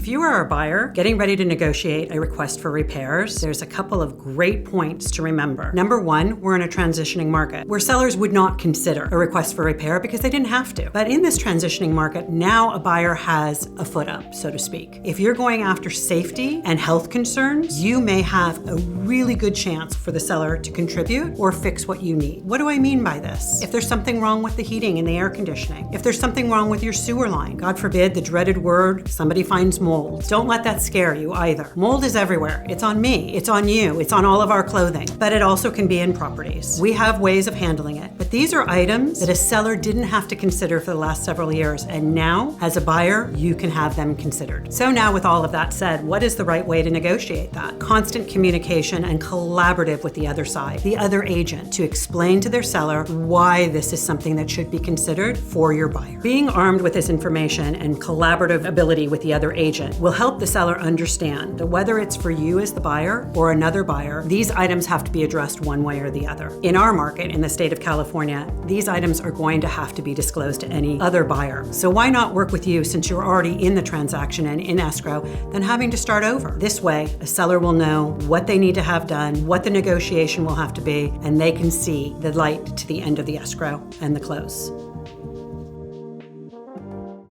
If you are a buyer getting ready to negotiate a request for repairs, there's a couple of great points to remember. Number one, we're in a transitioning market where sellers would not consider a request for repair because they didn't have to. But in this transitioning market, now a buyer has a foot up, so to speak. If you're going after safety and health concerns, you may have a really good chance for the seller to contribute or fix what you need. What do I mean by this? If there's something wrong with the heating and the air conditioning, if there's something wrong with your sewer line, God forbid, the dreaded word, somebody finds mold. Don't let that scare you either. Mold is everywhere. It's on me, it's on you, it's on all of our clothing, but it also can be in properties. We have ways of handling it, but these are items that a seller didn't have to consider for the last several years, and now, as a buyer, you can have them considered. So now, with all of that said, what is the right way to negotiate that? Constant communication and collaborative with the other side, the other agent, to explain to their seller why this is something that should be considered for your buyer. Being armed with this information and collaborative ability with the other agent will help the seller understand that whether it's for you as the buyer or another buyer, these items have to be addressed one way or the other. In our market, in the state of California, these items are going to have to be disclosed to any other buyer. So why not work with you since you're already in the transaction and in escrow than having to start over? This way, a seller will know what they need to have done, what the negotiation will have to be, and they can see the light to the end of the escrow and the close.